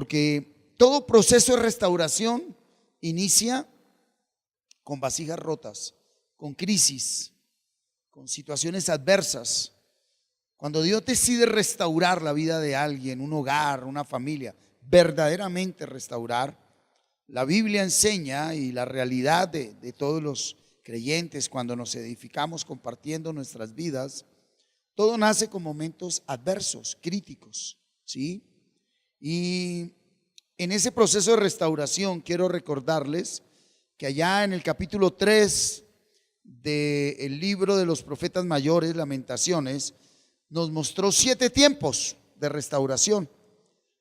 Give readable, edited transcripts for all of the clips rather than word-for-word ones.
Porque todo proceso de restauración inicia con vasijas rotas, con crisis, con situaciones adversas. Cuando Dios decide restaurar la vida de alguien, un hogar, una familia, verdaderamente restaurar, la Biblia enseña, y la realidad de todos los creyentes cuando nos edificamos compartiendo nuestras vidas, todo nace con momentos adversos, críticos, ¿sí? Y en ese proceso de restauración quiero recordarles que allá en el capítulo 3 del libro de los profetas mayores, Lamentaciones, nos mostró 7 tiempos de restauración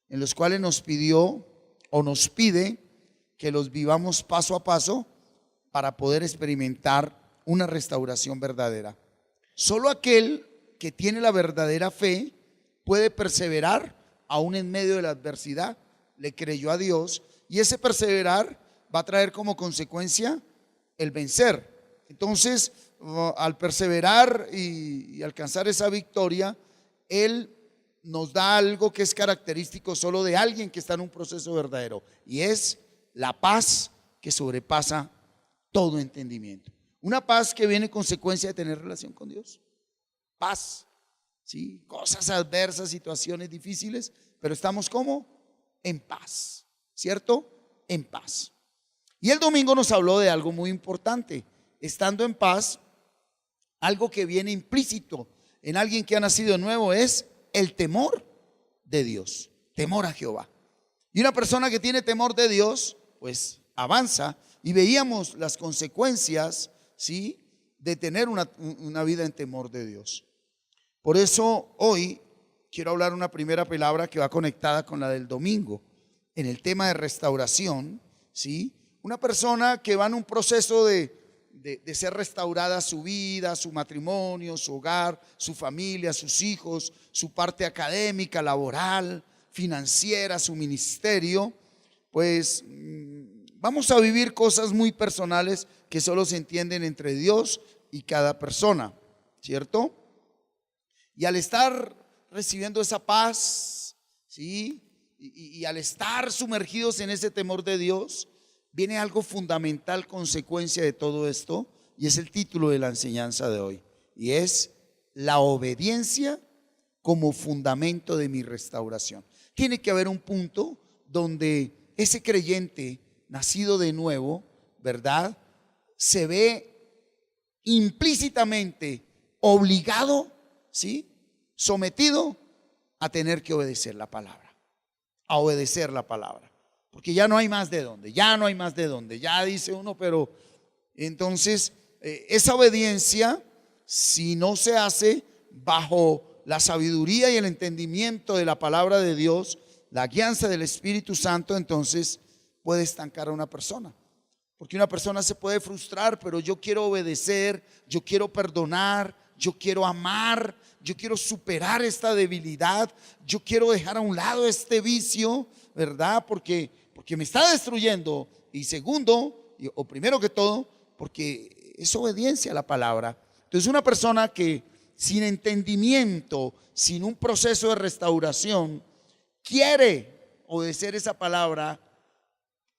en los cuales nos pidió o nos pide que los vivamos paso a paso para poder experimentar una restauración verdadera. Solo aquel que tiene la verdadera fe puede perseverar aún en medio de la adversidad. Le creyó a Dios y ese perseverar va a traer como consecuencia el vencer. Entonces, al perseverar y alcanzar esa victoria, Él nos da algo que es característico solo de alguien que está en un proceso verdadero, y es la paz que sobrepasa todo entendimiento. Una paz que viene consecuencia de tener relación con Dios. Paz, ¿sí? Cosas adversas, situaciones difíciles, pero estamos como en paz, ¿cierto? En paz. Y el domingo nos habló de algo muy importante. Estando en paz, algo que viene implícito en alguien que ha nacido de nuevo es el temor de Dios, temor a Jehová. Y una persona que tiene temor de Dios, pues avanza, y veíamos las consecuencias, ¿sí?, de tener una vida en temor de Dios. Por eso hoy quiero hablar una primera palabra que va conectada con la del domingo, en el tema de restauración, ¿sí? Una persona que va en un proceso de ser restaurada su vida, su matrimonio, su hogar, su familia, sus hijos, su parte académica, laboral, financiera, su ministerio, pues vamos a vivir cosas muy personales que solo se entienden entre Dios y cada persona, ¿cierto? Y al estar recibiendo esa paz, ¿sí?, y al estar sumergidos en ese temor de Dios, viene algo fundamental, consecuencia de todo esto, y es el título de la enseñanza de hoy, y es la obediencia como fundamento de mi restauración. Tiene que haber un punto donde ese creyente nacido de nuevo, ¿verdad?, se ve implícitamente obligado, ¿sí?, sometido a tener que obedecer la palabra, a obedecer la palabra. Porque ya no hay más de dónde, ya dice uno, pero entonces esa obediencia, si no se hace bajo la sabiduría y el entendimiento de la palabra de Dios, la guianza del Espíritu Santo, entonces puede estancar a una persona. Porque una persona se puede frustrar, pero yo quiero obedecer, yo quiero perdonar, yo quiero amar, yo quiero superar esta debilidad, yo quiero dejar a un lado este vicio, ¿verdad? Porque me está destruyendo. Y segundo, o primero que todo, porque es obediencia a la palabra. Entonces una persona que sin entendimiento, sin un proceso de restauración, quiere obedecer esa palabra,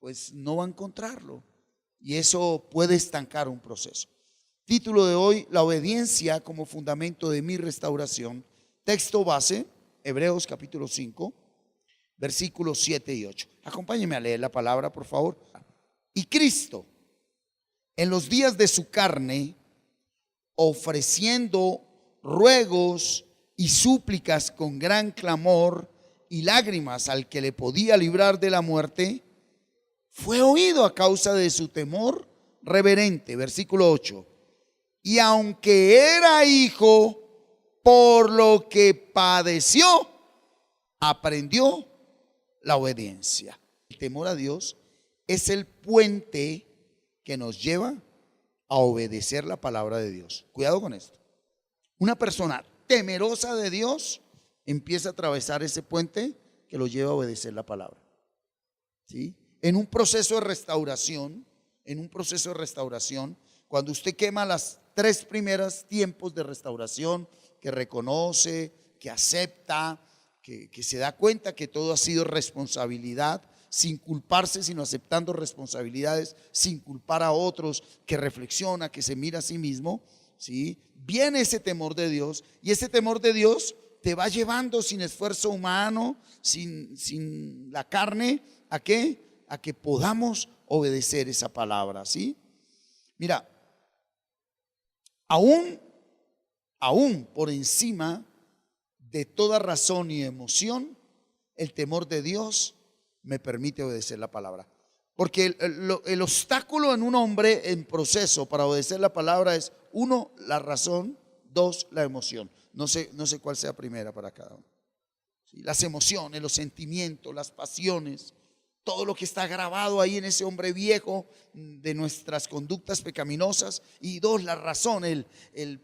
pues no va a encontrarlo. Y eso puede estancar un proceso. Título de hoy: la obediencia como fundamento de mi restauración. Texto base, Hebreos capítulo 5, versículos 7 y 8. Acompáñenme a leer la palabra, por favor. Y Cristo, en los días de su carne, ofreciendo ruegos y súplicas con gran clamor y lágrimas al que le podía librar de la muerte, fue oído a causa de su temor reverente. Versículo 8. Y aunque era hijo, por lo que padeció, aprendió la obediencia. El temor a Dios es el puente que nos lleva a obedecer la palabra de Dios. Cuidado con esto. Una persona temerosa de Dios empieza a atravesar ese puente que lo lleva a obedecer la palabra, ¿sí? En un proceso de restauración, cuando usted quema las 3 primeras tiempos de restauración, que reconoce, que acepta, que se da cuenta que todo ha sido responsabilidad, sin culparse, sino aceptando responsabilidades, sin culpar a otros, que reflexiona, que se mira a sí mismo, ¿sí? Viene ese temor de Dios, y ese temor de Dios te va llevando sin esfuerzo humano, sin la carne, ¿a qué? A que podamos obedecer esa palabra, ¿sí? Mira, aún por encima de toda razón y emoción, el temor de Dios me permite obedecer la palabra. Porque el obstáculo en un hombre en proceso para obedecer la palabra es: uno, la razón; dos, la emoción. No sé cuál sea primera para cada uno. ¿Sí? Las emociones, los sentimientos, las pasiones, todo lo que está grabado ahí en ese hombre viejo de nuestras conductas pecaminosas. Y dos, la razón,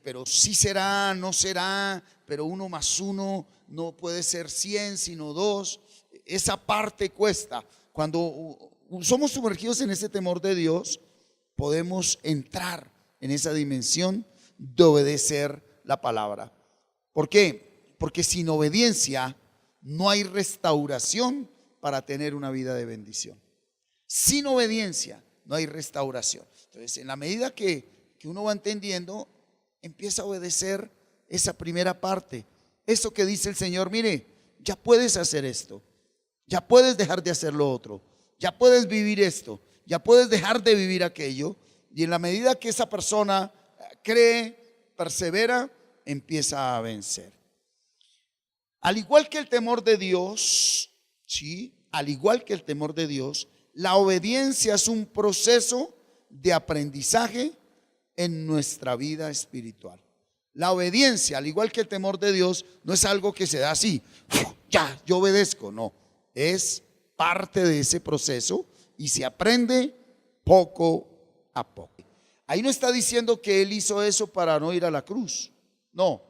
pero sí será, no será, pero 1 más 1 no puede ser 100 sino 2. Esa parte cuesta. Cuando somos sumergidos en ese temor de Dios, podemos entrar en esa dimensión de obedecer la palabra. ¿Por qué? Porque sin obediencia no hay restauración para tener una vida de bendición. Sin obediencia no hay restauración. Entonces, en la medida que uno va entendiendo, empieza a obedecer esa primera parte. Eso que dice el Señor: mire, ya puedes hacer esto, ya puedes dejar de hacer lo otro, ya puedes vivir esto, ya puedes dejar de vivir aquello. Y en la medida que esa persona cree, persevera, empieza a vencer. Al igual que el temor de Dios, ¿sí? Al igual que el temor de Dios, la obediencia es un proceso de aprendizaje en nuestra vida espiritual. La obediencia, al igual que el temor de Dios, no es algo que se da así, ya, yo obedezco. No, es parte de ese proceso y se aprende poco a poco. Ahí no está diciendo que Él hizo eso para no ir a la cruz. No,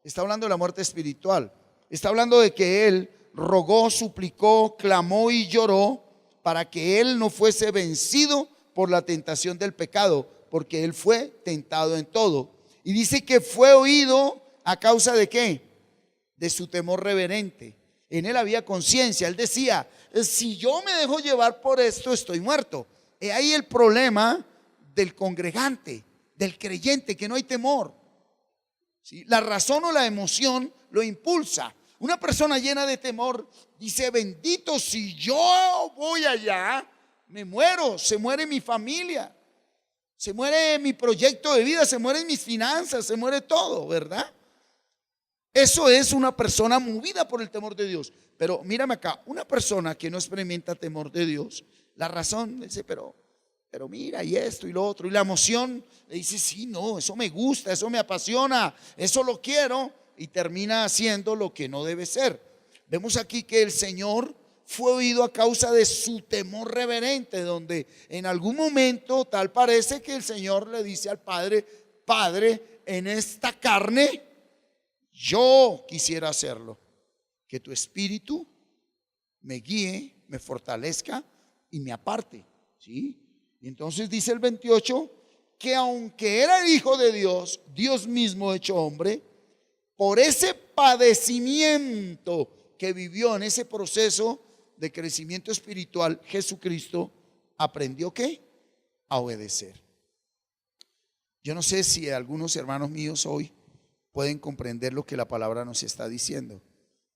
está hablando de la muerte espiritual. Está hablando de que Él rogó, suplicó, clamó y lloró para que Él no fuese vencido por la tentación del pecado, porque Él fue tentado en todo. Y dice que fue oído a causa de ¿qué? De su temor reverente. En Él había conciencia. Él decía: si yo me dejo llevar por esto, estoy muerto. He ahí el problema del congregante, del creyente, que no hay temor. ¿Sí? La razón o la emoción lo impulsa. Una persona llena de temor dice: bendito, si yo voy allá, me muero, se muere mi familia, se muere mi proyecto de vida, se mueren mis finanzas, se muere todo, ¿verdad? Eso es una persona movida por el temor de Dios. Pero mírame acá, una persona que no experimenta temor de Dios, la razón dice: pero mira, y esto y lo otro, y la emoción le dice: sí, no, eso me gusta, eso me apasiona, eso lo quiero, y termina haciendo lo que no debe ser. Vemos aquí que el Señor fue oído a causa de su temor reverente, donde en algún momento tal parece que el Señor le dice al Padre: Padre, en esta carne yo quisiera hacerlo, que tu espíritu me guíe, me fortalezca y me aparte, ¿sí? Y entonces dice el 28 que aunque era el Hijo de Dios, Dios mismo hecho hombre, por ese padecimiento que vivió en ese proceso de crecimiento espiritual, Jesucristo aprendió ¿qué? A obedecer. Yo no sé si algunos hermanos míos hoy pueden comprender lo que la palabra nos está diciendo.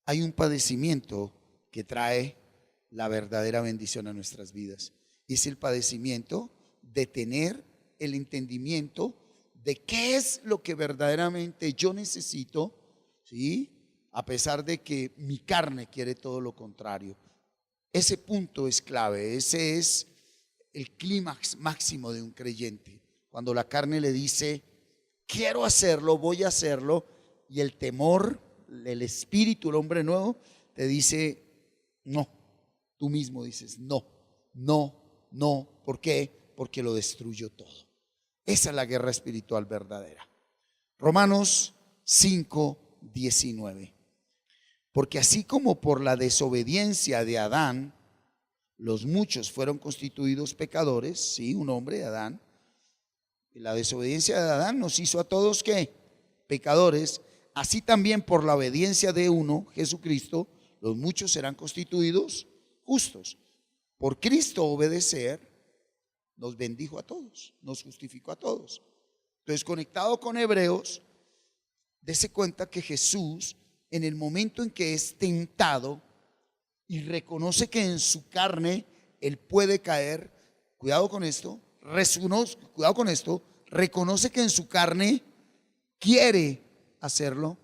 Hay un padecimiento que trae la verdadera bendición a nuestras vidas. Es el padecimiento de tener el entendimiento de qué es lo que verdaderamente yo necesito, ¿sí? A pesar de que mi carne quiere todo lo contrario. Ese punto es clave, ese es el clímax máximo de un creyente. Cuando la carne le dice: quiero hacerlo, voy a hacerlo, y el temor, el espíritu, el hombre nuevo, te dice: no. Tú mismo dices: no, no, no. ¿Por qué? Porque lo destruyó todo. Esa es la guerra espiritual verdadera. Romanos 5:19. Porque así como por la desobediencia de Adán los muchos fueron constituidos pecadores, sí, un hombre, Adán, y la desobediencia de Adán nos hizo a todos ¿qué? Pecadores. Así también por la obediencia de uno, Jesucristo, los muchos serán constituidos justos. Por Cristo obedecer nos bendijo a todos, nos justificó a todos. Entonces, conectado con Hebreos, dése cuenta que Jesús, en el momento en que es tentado y reconoce que en su carne él puede caer, cuidado con esto, reconoce que en su carne quiere hacerlo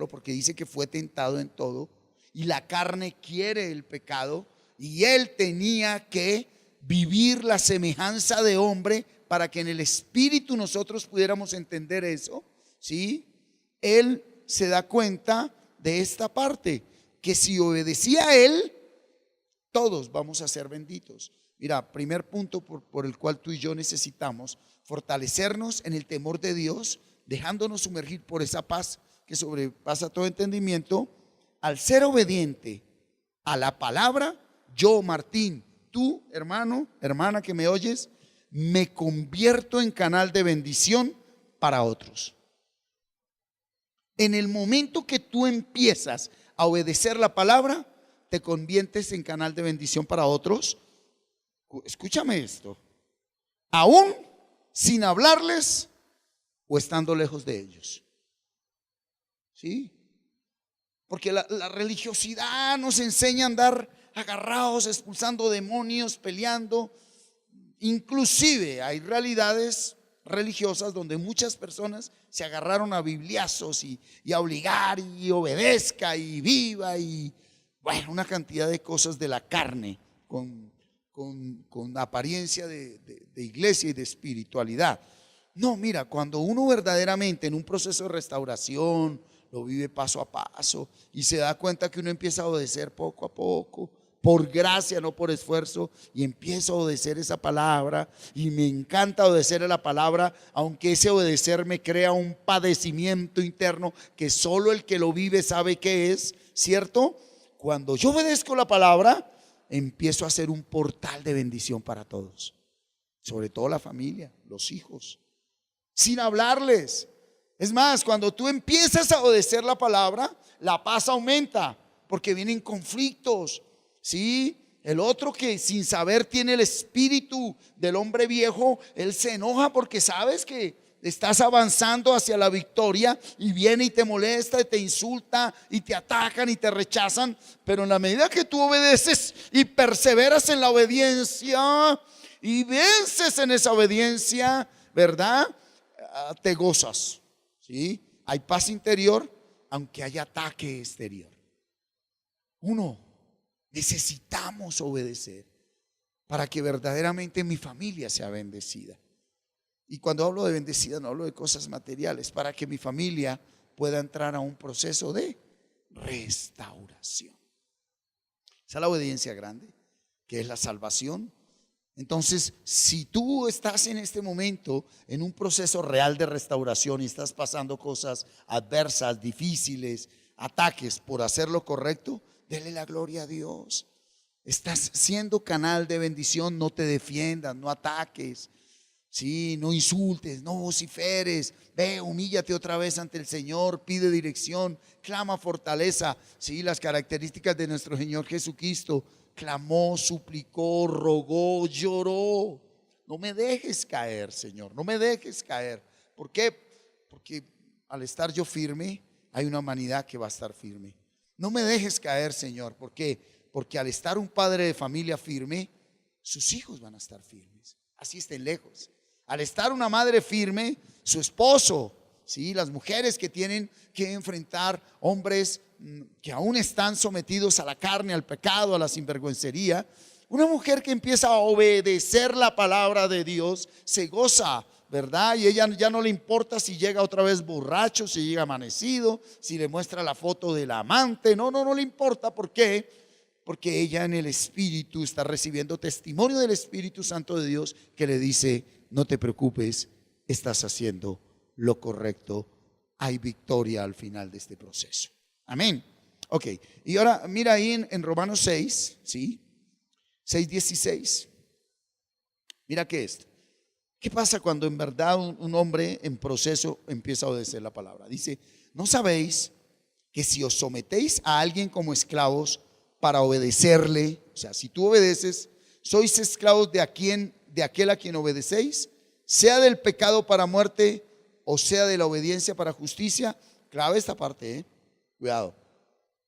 porque dice que fue tentado en todo y la carne quiere el pecado y él tenía que vivir la semejanza de hombre para que en el espíritu nosotros pudiéramos entender eso, ¿sí? Él se da cuenta de esta parte, que si obedecía a él, todos vamos a ser benditos. Mira, primer punto por el cual tú y yo necesitamos fortalecernos en el temor de Dios, dejándonos sumergir por esa paz que sobrepasa todo entendimiento. Al ser obediente a la palabra, yo, Martín, tú, hermano, hermana que me oyes, me convierto en canal de bendición para otros. En el momento que tú empiezas a obedecer la palabra, te conviertes en canal de bendición para otros. Escúchame esto, aún sin hablarles o estando lejos de ellos. ¿Sí? Porque la religiosidad nos enseña a andar agarrados, expulsando demonios, peleando. Inclusive hay realidades religiosas donde muchas personas se agarraron a bibliazos y a obligar y obedezca y viva y bueno, una cantidad de cosas de la carne con apariencia de iglesia y de espiritualidad. No, mira, cuando uno verdaderamente en un proceso de restauración lo vive paso a paso y se da cuenta que uno empieza a obedecer poco a poco, por gracia, no por esfuerzo, y empiezo a obedecer esa palabra y me encanta obedecer a la palabra, aunque ese obedecer me crea un padecimiento interno que solo el que lo vive sabe qué es, ¿cierto? Cuando yo obedezco la palabra, empiezo a ser un portal de bendición para todos, sobre todo la familia, los hijos, sin hablarles. Es más, cuando tú empiezas a obedecer la palabra, la paz aumenta porque vienen conflictos. Sí, el otro que sin saber tiene el espíritu del hombre viejo, él se enoja porque sabes que estás avanzando hacia la victoria y viene y te molesta y te insulta y te atacan y te rechazan. Pero en la medida que tú obedeces y perseveras en la obediencia y vences en esa obediencia, ¿verdad? Te gozas, ¿sí? Hay paz interior aunque haya ataque exterior. Necesitamos obedecer para que verdaderamente mi familia sea bendecida. Y cuando hablo de bendecida no hablo de cosas materiales, para que mi familia pueda entrar a un proceso de restauración. Esa es la obediencia grande, que es la salvación. Entonces, si tú estás en este momento en un proceso real de restauración y estás pasando cosas adversas, difíciles, ataques por hacer lo correcto, dele la gloria a Dios. Estás siendo canal de bendición, no te defiendas, no ataques, ¿sí? No insultes, no vociferes, ve, humíllate otra vez ante el Señor, pide dirección, clama fortaleza, ¿sí? Las características de nuestro Señor Jesucristo: clamó, suplicó, rogó, lloró. No me dejes caer, Señor, no me dejes caer. ¿Por qué? Porque al estar yo firme, hay una humanidad que va a estar firme. No me dejes caer, Señor. ¿Por qué? Porque al estar un padre de familia firme, sus hijos van a estar firmes, así estén lejos. Al estar una madre firme, su esposo, ¿sí? Las mujeres que tienen que enfrentar hombres que aún están sometidos a la carne, al pecado, a la sinvergüencería. Una mujer que empieza a obedecer la palabra de Dios se goza, ¿verdad? Y ella ya no le importa si llega otra vez borracho, si llega amanecido, si le muestra la foto del amante. No le importa. ¿Por qué? Porque ella en el Espíritu está recibiendo testimonio del Espíritu Santo de Dios que le dice: no te preocupes, estás haciendo lo correcto, hay victoria al final de este proceso. Amén. Ok, y ahora mira ahí en Romanos 6, ¿sí? 6:16. Mira qué es. ¿Qué pasa cuando en verdad un hombre en proceso empieza a obedecer la palabra? Dice: ¿no sabéis que si os sometéis a alguien como esclavos para obedecerle, o sea, si tú obedeces, sois esclavos de aquel a quien obedecéis, sea del pecado para muerte o sea de la obediencia para justicia. Clave esta parte, cuidado,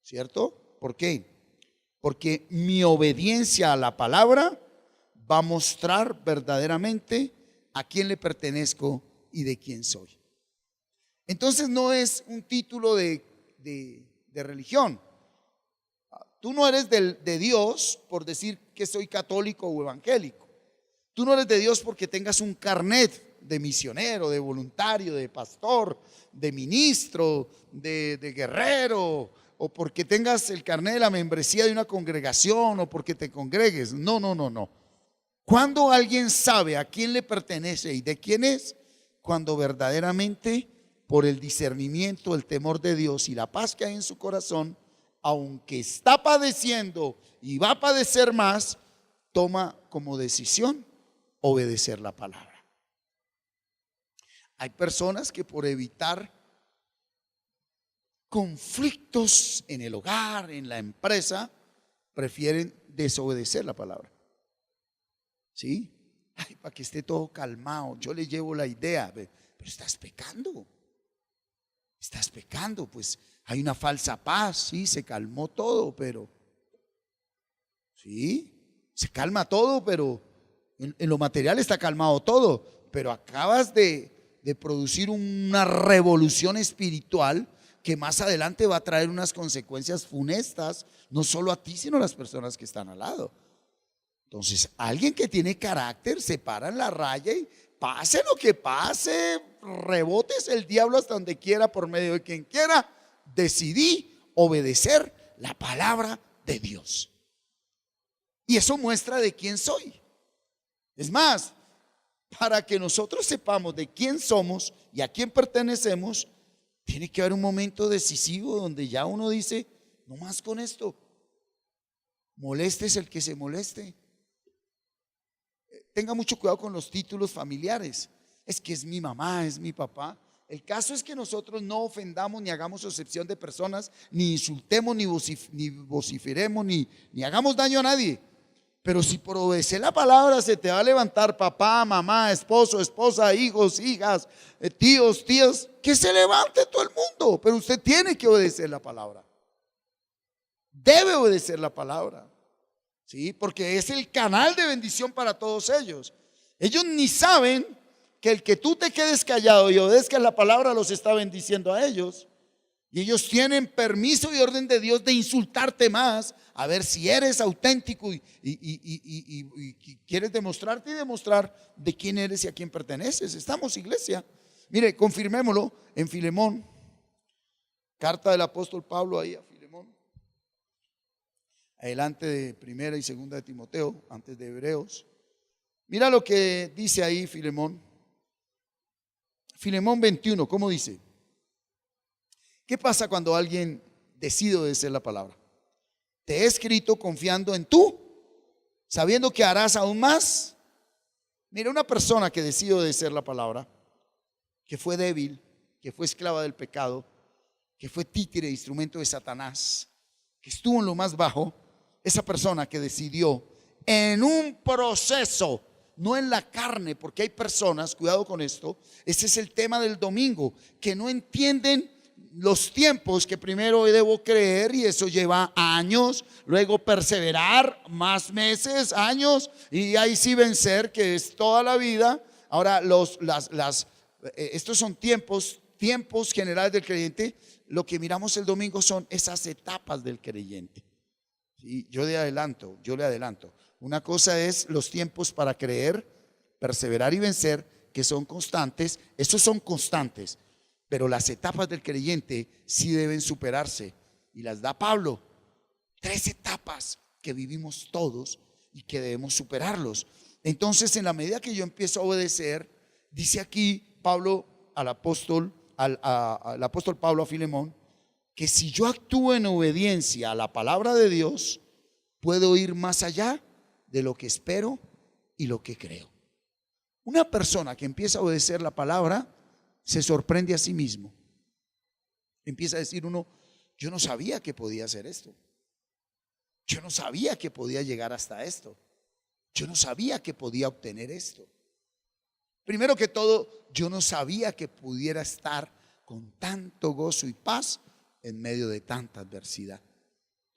¿cierto? ¿Por qué? Porque mi obediencia a la palabra va a mostrar verdaderamente a quién le pertenezco y de quién soy. Entonces no es un título de religión. Tú no eres de Dios por decir que soy católico o evangélico. Tú no eres de Dios porque tengas un carnet de misionero, de voluntario, de pastor, de ministro, de guerrero, o porque tengas el carnet de la membresía de una congregación, o porque te congregues. No, no, no, no. Cuando alguien sabe a quién le pertenece y de quién es, cuando verdaderamente por el discernimiento, el temor de Dios y la paz que hay en su corazón, aunque está padeciendo y va a padecer más, toma como decisión obedecer la palabra. Hay personas que por evitar conflictos en el hogar, en la empresa, prefieren desobedecer la palabra. ¿Sí? Ay, para que esté todo calmado, yo le llevo la idea, pero estás pecando. Estás pecando, pues hay una falsa paz, sí, se calmó todo, pero sí, se calma todo, pero en lo material está calmado todo, pero acabas de producir una revolución espiritual que más adelante va a traer unas consecuencias funestas, no solo a ti, sino a las personas que están al lado. Entonces, alguien que tiene carácter se para en la raya y pase lo que pase, rebotes el diablo hasta donde quiera por medio de quien quiera, decidí obedecer la palabra de Dios. Y eso muestra de quién soy. Es más, para que nosotros sepamos de quién somos y a quién pertenecemos, tiene que haber un momento decisivo donde ya uno dice, no más con esto, molestes el que se moleste. Tenga mucho cuidado con los títulos familiares. Es que es mi mamá, es mi papá. El caso es que nosotros no ofendamos ni hagamos excepción de personas, ni insultemos, ni vociferemos, ni hagamos daño a nadie. Pero si por obedecer la palabra se te va a levantar papá, mamá, esposo, esposa, hijos, hijas, tíos, tías, que se levante todo el mundo. Pero usted tiene que obedecer la palabra. Debe obedecer la palabra. ¿Sí? Porque es el canal de bendición para todos ellos. Ellos ni saben que el que tú te quedes callado y obedezcas la palabra los está bendiciendo a ellos. Y ellos tienen permiso y orden de Dios de insultarte más, a ver si eres auténtico y quieres demostrarte y demostrar de quién eres y a quién perteneces. Estamos, iglesia. Mire, confirmémoslo en Filemón, carta del apóstol Pablo ahí a Filemón, adelante de primera y segunda de Timoteo, antes de Hebreos. Mira lo que dice ahí Filemón. Filemón 21, ¿cómo dice? ¿Qué pasa cuando alguien decide obedecer la palabra? Te he escrito confiando en tú, sabiendo que harás aún más. Mira, una persona que decide obedecer la palabra, que fue débil, que fue esclava del pecado, que fue títere, instrumento de Satanás, que estuvo en lo más bajo, esa persona que decidió en un proceso, no en la carne, porque hay personas, cuidado con esto, ese es el tema del domingo, que no entienden los tiempos, que primero debo creer y eso lleva años, luego perseverar más meses, años, y ahí sí vencer, que es toda la vida. Ahora estos son tiempos generales del creyente. Lo que miramos el domingo son esas etapas del creyente. ¿Sí? Yo le adelanto. Una cosa es los tiempos para creer, perseverar y vencer, que son constantes. Esos son constantes. Pero las etapas del creyente sí deben superarse, y las da Pablo. 3 etapas que vivimos todos y que debemos superarlos. Entonces, en la medida que yo empiezo a obedecer, dice aquí Pablo al apóstol Pablo a Filemón, que si yo actúo en obediencia a la palabra de Dios, puedo ir más allá de lo que espero y lo que creo. Una persona que empieza a obedecer la palabra se sorprende a sí mismo. Empieza a decir uno, yo no sabía que podía hacer esto. Yo no sabía que podía llegar hasta esto. Yo no sabía que podía obtener esto. Primero que todo, yo no sabía que pudiera estar con tanto gozo y paz en medio de tanta adversidad.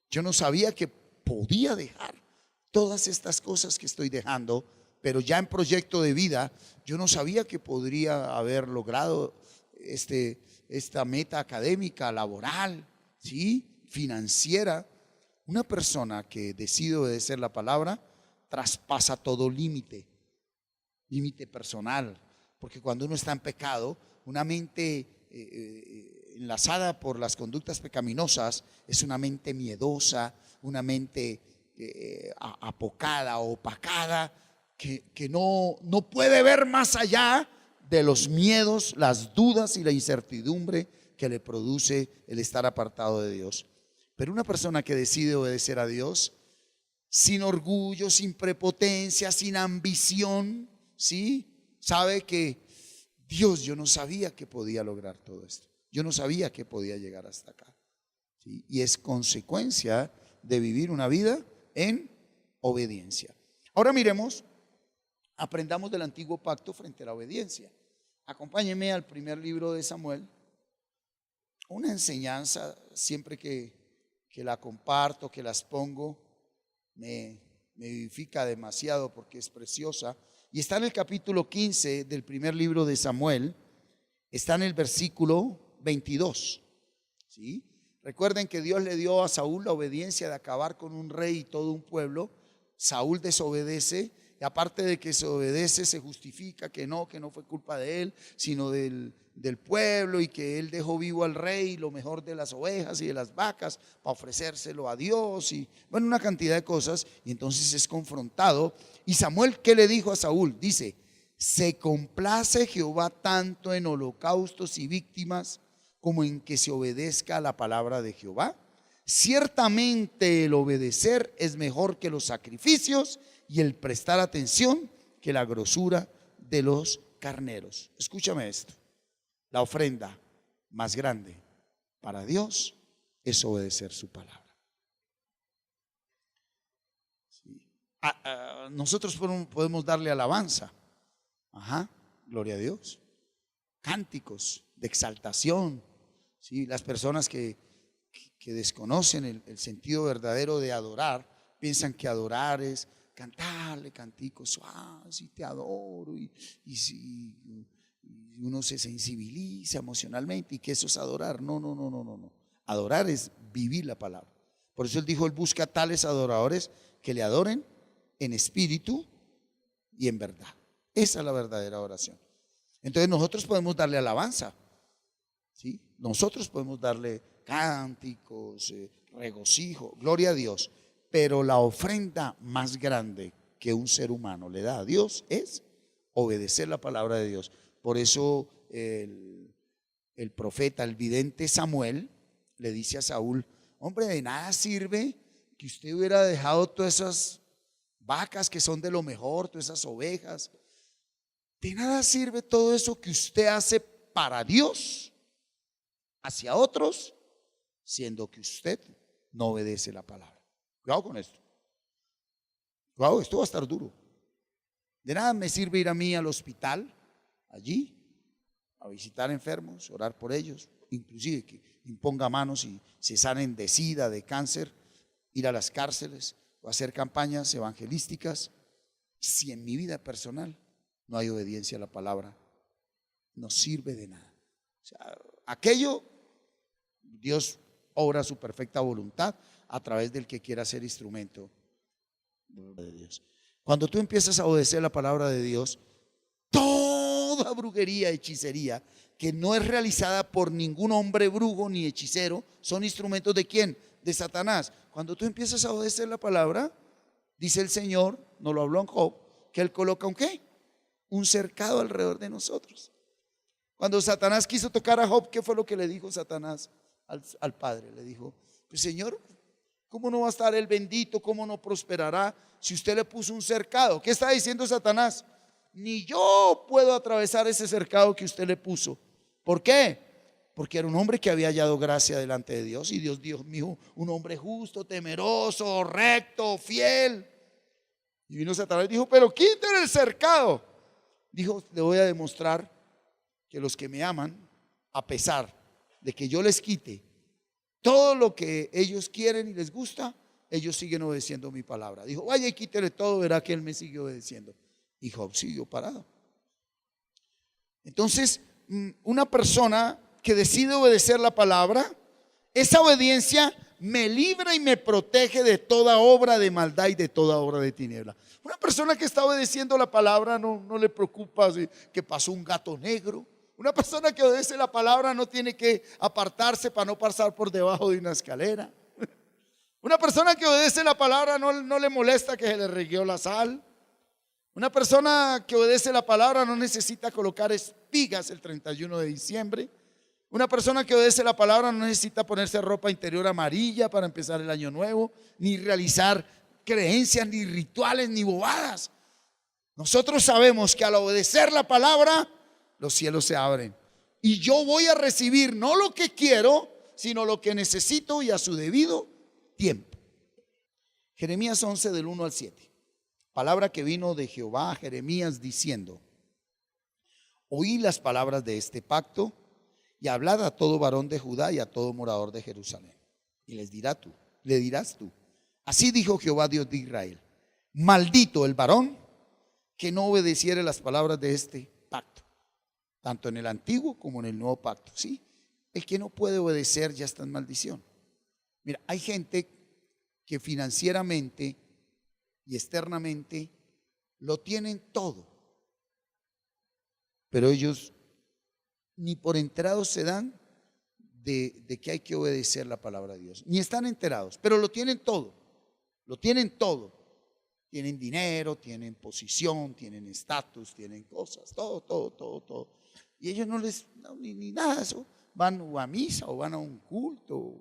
Yo no sabía que podía dejar todas estas cosas que estoy dejando, pero ya en proyecto de vida, yo no sabía que podría haber logrado esta meta académica, laboral, ¿sí? Financiera. Una persona que decide obedecer la palabra traspasa todo límite personal, porque cuando uno está en pecado, una mente enlazada por las conductas pecaminosas es una mente miedosa, una mente apocada o opacada, que no puede ver más allá de los miedos, las dudas y la incertidumbre que le produce el estar apartado de Dios. Pero una persona que decide obedecer a Dios, sin orgullo, sin prepotencia, sin ambición, ¿sí? Sabe que Dios, yo no sabía que podía lograr todo esto. Yo no sabía que podía llegar hasta acá, ¿sí? Y es consecuencia de vivir una vida en obediencia. Ahora miremos, aprendamos del antiguo pacto frente a la obediencia. Acompáñenme al primer libro de Samuel. Una enseñanza, siempre que la comparto, que las pongo, me edifica demasiado porque es preciosa. Y está en el capítulo 15 del primer libro de Samuel, está en el versículo 22, ¿sí? Recuerden que Dios le dio a Saúl la obediencia de acabar con un rey y todo un pueblo. Saúl desobedece, y aparte de que se obedece, se justifica que no fue culpa de él, sino del pueblo, y que él dejó vivo al rey, lo mejor de las ovejas y de las vacas, para ofrecérselo a Dios, y bueno, una cantidad de cosas. Y entonces es confrontado. Y Samuel, ¿qué le dijo a Saúl? Dice: ¿se complace Jehová tanto en holocaustos y víctimas como en que se obedezca a la palabra de Jehová? Ciertamente el obedecer es mejor que los sacrificios, y el prestar atención que la grosura de los carneros. Escúchame esto: la ofrenda más grande para Dios es obedecer su palabra. Sí. Nosotros podemos darle alabanza, gloria a Dios, cánticos de exaltación, ¿sí? Las personas que desconocen el sentido verdadero de adorar, piensan que adorar es cantarle canticos, sí, te adoro, y uno se sensibiliza emocionalmente, y que eso es adorar. No. Adorar es vivir la palabra. Por eso él dijo: él busca tales adoradores que le adoren en espíritu y en verdad. Esa es la verdadera oración. Entonces nosotros podemos darle alabanza, ¿sí? Nosotros podemos darle cánticos, regocijo, gloria a Dios. Pero la ofrenda más grande que un ser humano le da a Dios es obedecer la palabra de Dios. Por eso el profeta, el vidente Samuel, le dice a Saúl: hombre, de nada sirve que usted hubiera dejado todas esas vacas que son de lo mejor, todas esas ovejas. De nada sirve todo eso que usted hace para Dios, hacia otros, siendo que usted no obedece la palabra. Cuidado con esto. Cuidado, esto va a estar duro. De nada me sirve ir a mí al hospital, allí, a visitar enfermos, orar por ellos, inclusive que imponga manos y se sanen de SIDA, de cáncer, ir a las cárceles o hacer campañas evangelísticas, si en mi vida personal no hay obediencia a la palabra. No sirve de nada. O sea, aquello, Dios obra su perfecta voluntad a través del que quiera ser instrumento de Dios. Cuando tú empiezas a obedecer la palabra de Dios, toda brujería, hechicería que no es realizada por ningún hombre brujo ni hechicero, son instrumentos ¿de quién? De Satanás. Cuando tú empiezas a obedecer la palabra, dice el Señor, nos lo habló en Job, que Él coloca ¿un qué? Un cercado alrededor de nosotros. Cuando Satanás quiso tocar a Job, ¿qué fue lo que le dijo Satanás al Padre? Le dijo: pues Señor, ¿cómo no va a estar él bendito? ¿Cómo no prosperará si usted le puso un cercado? ¿Qué está diciendo Satanás? Ni yo puedo atravesar ese cercado que usted le puso. ¿Por qué? Porque era un hombre que había hallado gracia delante de Dios. Y Dios dijo: mi hijo, un hombre justo, temeroso, recto, fiel. Y vino Satanás y dijo: pero quiten el cercado. Dijo: le voy a demostrar que los que me aman, a pesar de que yo les quite todo lo que ellos quieren y les gusta, ellos siguen obedeciendo mi palabra. Dijo: vaya y quítele todo, verá que él me sigue obedeciendo. Y Job siguió parado. Entonces, una persona que decide obedecer la palabra, esa obediencia me libra y me protege de toda obra de maldad y de toda obra de tiniebla. Una persona que está obedeciendo la palabra no le preocupa si que pasó un gato negro. Una persona que obedece la palabra no tiene que apartarse para no pasar por debajo de una escalera. Una persona que obedece la palabra no le molesta que se le regueó la sal. Una persona que obedece la palabra no necesita colocar espigas el 31 de diciembre. Una persona que obedece la palabra no necesita ponerse ropa interior amarilla para empezar el año nuevo, ni realizar creencias, ni rituales, ni bobadas. Nosotros sabemos que al obedecer la palabra, los cielos se abren. Y yo voy a recibir no lo que quiero, sino lo que necesito y a su debido tiempo. Jeremías 11 del 1 al 7. Palabra que vino de Jehová a Jeremías diciendo: oí las palabras de este pacto y hablad a todo varón de Judá y a todo morador de Jerusalén. Y le dirás tú: así dijo Jehová Dios de Israel: maldito el varón que no obedeciere las palabras de este pacto, tanto en el antiguo como en el nuevo pacto. Sí, el que no puede obedecer ya está en maldición. Mira, hay gente que financieramente y externamente lo tienen todo, pero ellos ni por enterados se dan de que hay que obedecer la palabra de Dios, ni están enterados, pero lo tienen todo, lo tienen todo. Tienen dinero, tienen posición, tienen estatus, tienen cosas, todo. Y ellos ni nada de eso, van a misa o van a un culto,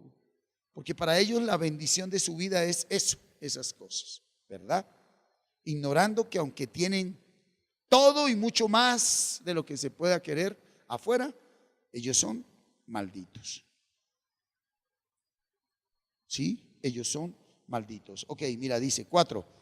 porque para ellos la bendición de su vida es eso, esas cosas, ¿verdad? Ignorando que aunque tienen todo y mucho más de lo que se pueda querer afuera, ellos son malditos. ¿Sí? Ellos son malditos. Ok, mira, dice 4.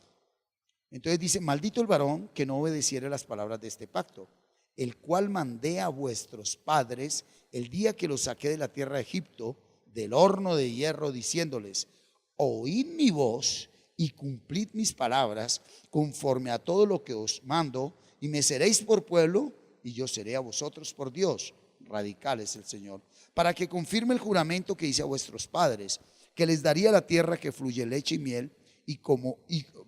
Entonces dice: maldito el varón que no obedeciere las palabras de este pacto, el cual mandé a vuestros padres el día que los saqué de la tierra de Egipto, del horno de hierro, diciéndoles: oíd mi voz y cumplid mis palabras conforme a todo lo que os mando, y me seréis por pueblo y yo seré a vosotros por Dios. Radical es el Señor, para que confirme el juramento que hice a vuestros padres, que les daría la tierra que fluye leche y miel, y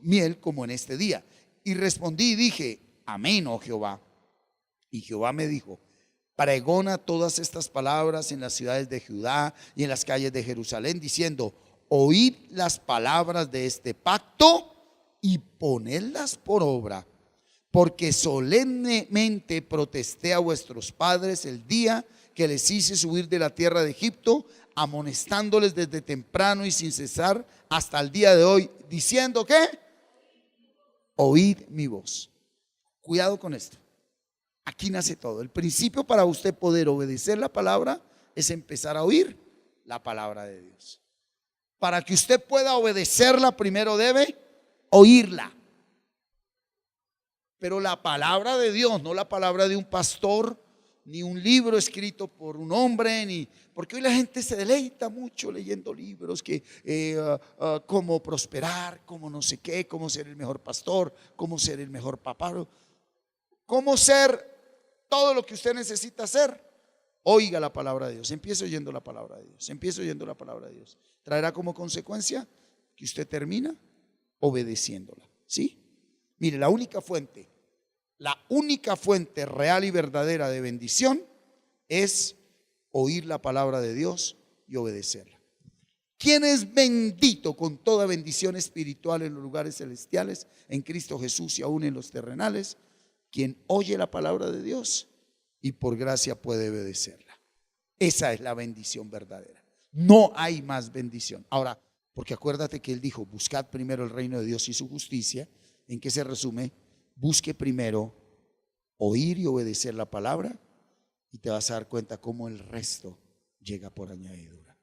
miel como en este día. Y respondí y dije: amén, oh Jehová. Y Jehová me dijo: pregona todas estas palabras en las ciudades de Judá y en las calles de Jerusalén, diciendo: oíd las palabras de este pacto y ponedlas por obra, porque solemnemente protesté a vuestros padres el día que les hice subir de la tierra de Egipto, amonestándoles desde temprano y sin cesar hasta el día de hoy, diciendo que oíd mi voz. Cuidado con esto. Aquí nace todo. El principio para usted poder obedecer la palabra es empezar a oír la palabra de Dios. Para que usted pueda obedecerla, primero debe oírla. Pero la palabra de Dios, no la palabra de un pastor, ni un libro escrito por un hombre, porque hoy la gente se deleita mucho leyendo libros que cómo prosperar, cómo no sé qué, cómo ser el mejor pastor, cómo ser el mejor papá, cómo ser todo lo que usted necesita hacer. Oiga la palabra de Dios, empiece oyendo la palabra de Dios, empiece oyendo la palabra de Dios. Traerá como consecuencia que usted termina obedeciéndola. ¿Sí? Mire, la única fuente real y verdadera de bendición es oír la palabra de Dios y obedecerla. ¿Quién es bendito con toda bendición espiritual en los lugares celestiales, en Cristo Jesús y aún en los terrenales? Quien oye la palabra de Dios y por gracia puede obedecerla. Esa es la bendición verdadera. No hay más bendición. Ahora, porque acuérdate que Él dijo: buscad primero el reino de Dios y su justicia. ¿En qué se resume? Busque primero oír y obedecer la palabra, y te vas a dar cuenta cómo el resto llega por añadidura.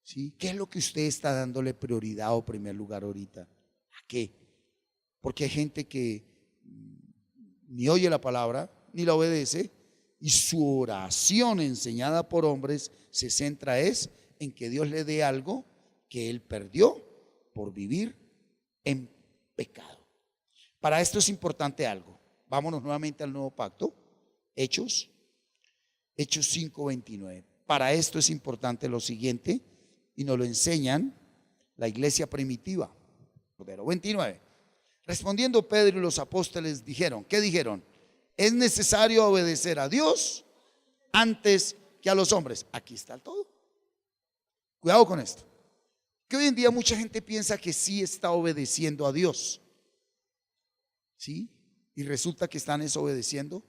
¿Sí? ¿Qué es lo que usted está dándole prioridad o primer lugar ahorita? ¿A qué? Porque hay gente que ni oye la palabra, ni la obedece, y su oración enseñada por hombres se centra en que Dios le dé algo que él perdió por vivir en pecado. Para esto es importante algo. Vámonos nuevamente al nuevo pacto, Hechos 5:29. Para esto es importante lo siguiente, y nos lo enseñan la iglesia primitiva. 29. Respondiendo Pedro y los apóstoles dijeron, ¿qué dijeron? Es necesario obedecer a Dios antes que a los hombres. Aquí está el todo. Cuidado con esto. Que hoy en día mucha gente piensa que sí está obedeciendo a Dios, ¿sí? Y resulta que están desobedeciendo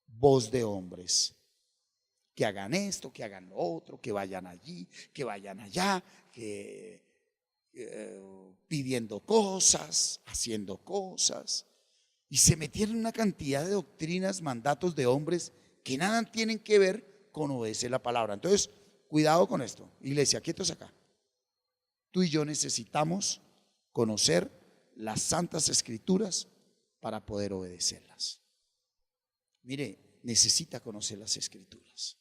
voz de hombres. Que hagan esto, que hagan lo otro, que vayan allí, que vayan allá, que pidiendo cosas, haciendo cosas. Y se metieron en una cantidad de doctrinas, mandatos de hombres que nada tienen que ver con obedecer la palabra. Entonces, cuidado con esto. Iglesia, quietos acá. Tú y yo necesitamos conocer las santas escrituras para poder obedecerlas. Mire, necesita conocer las escrituras.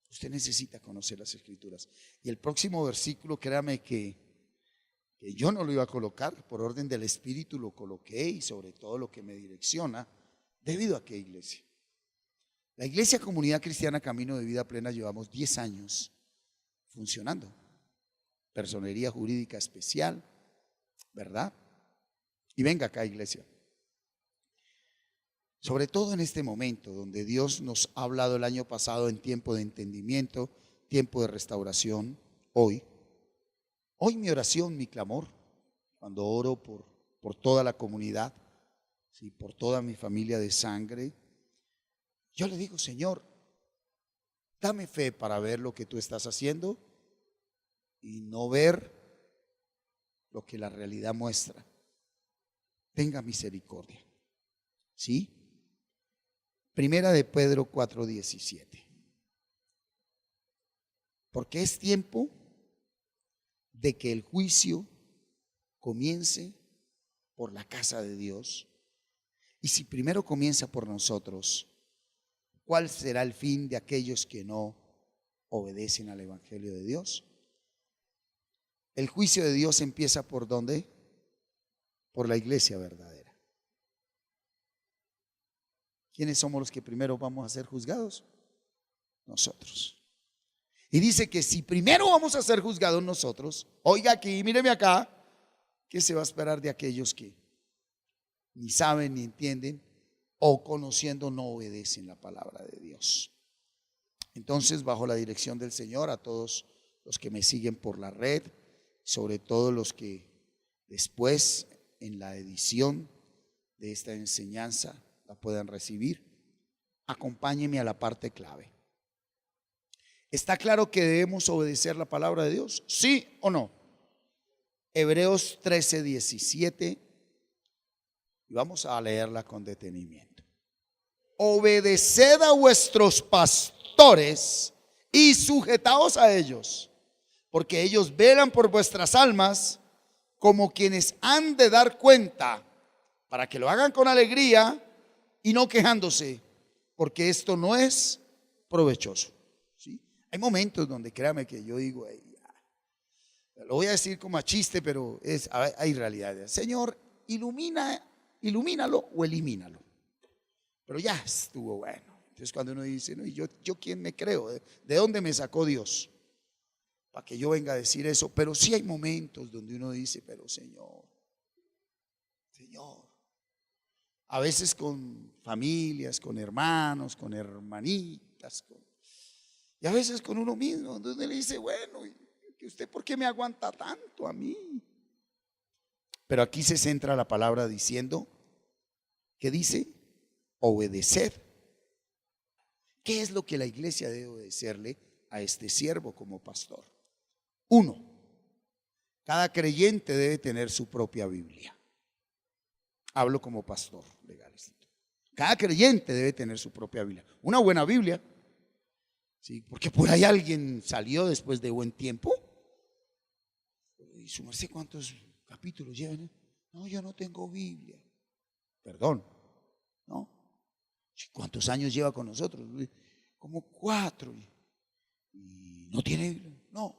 Usted necesita conocer las escrituras. Y el próximo versículo, créame que yo no lo iba a colocar, por orden del Espíritu lo coloqué, y sobre todo lo que me direcciona, debido a qué iglesia. La iglesia Comunidad Cristiana Camino de Vida Plena llevamos 10 años funcionando. Personería jurídica especial, ¿verdad? Y venga acá, iglesia. Sobre todo en este momento donde Dios nos ha hablado el año pasado en tiempo de entendimiento, tiempo de restauración, hoy mi oración, mi clamor, cuando oro por toda la comunidad, ¿sí? Por toda mi familia de sangre, yo le digo, Señor, dame fe para ver lo que tú estás haciendo y no ver lo que la realidad muestra. Tenga misericordia, ¿sí? Primera de Pedro 4:17. Porque es tiempo de que el juicio comience por la casa de Dios. Y si primero comienza por nosotros, ¿cuál será el fin de aquellos que no obedecen al Evangelio de Dios? El juicio de Dios empieza ¿por dónde? Por la iglesia verdadera. ¿Quiénes somos los que primero vamos a ser juzgados? Nosotros. Y dice que si primero vamos a ser juzgados nosotros, oiga aquí, míreme acá, ¿qué se va a esperar de aquellos que ni saben ni entienden o conociendo no obedecen la palabra de Dios? Entonces, bajo la dirección del Señor, a todos los que me siguen por la red, sobre todo los que después en la edición de esta enseñanza la puedan recibir, acompáñenme a la parte clave. ¿Está claro que debemos obedecer la palabra de Dios? ¿Sí o no? Hebreos 13:17, y vamos a leerla con detenimiento. Obedeced a vuestros pastores y sujetaos a ellos, porque ellos velan por vuestras almas como quienes han de dar cuenta, para que lo hagan con alegría y no quejándose, porque esto no es provechoso. ¿Sí? Hay momentos donde créame que yo digo, lo voy a decir como a chiste, pero hay realidades. Señor, ilumínalo o elimínalo. Pero ya estuvo bueno. Entonces cuando uno dice, no, ¿y yo quién me creo? ¿De dónde me sacó Dios? Para que yo venga a decir eso. Pero sí hay momentos donde uno dice, pero Señor, a veces con familias, con hermanos, con hermanitas, y a veces con uno mismo, donde uno le dice, bueno, ¿y usted por qué me aguanta tanto a mí? Pero aquí se centra la palabra diciendo, ¿qué dice? Obedecer. ¿Qué es lo que la iglesia debe obedecerle a este siervo como pastor? 1, cada creyente debe tener su propia Biblia. Hablo como pastor legal. Cada creyente debe tener su propia Biblia. Una buena Biblia. Sí, porque por ahí alguien salió después de buen tiempo. ¿Y su merced cuántos capítulos llevan? No, yo no tengo Biblia. Perdón, ¿no? ¿Cuántos años lleva con nosotros? Como 4. ¿Y no tiene Biblia? No.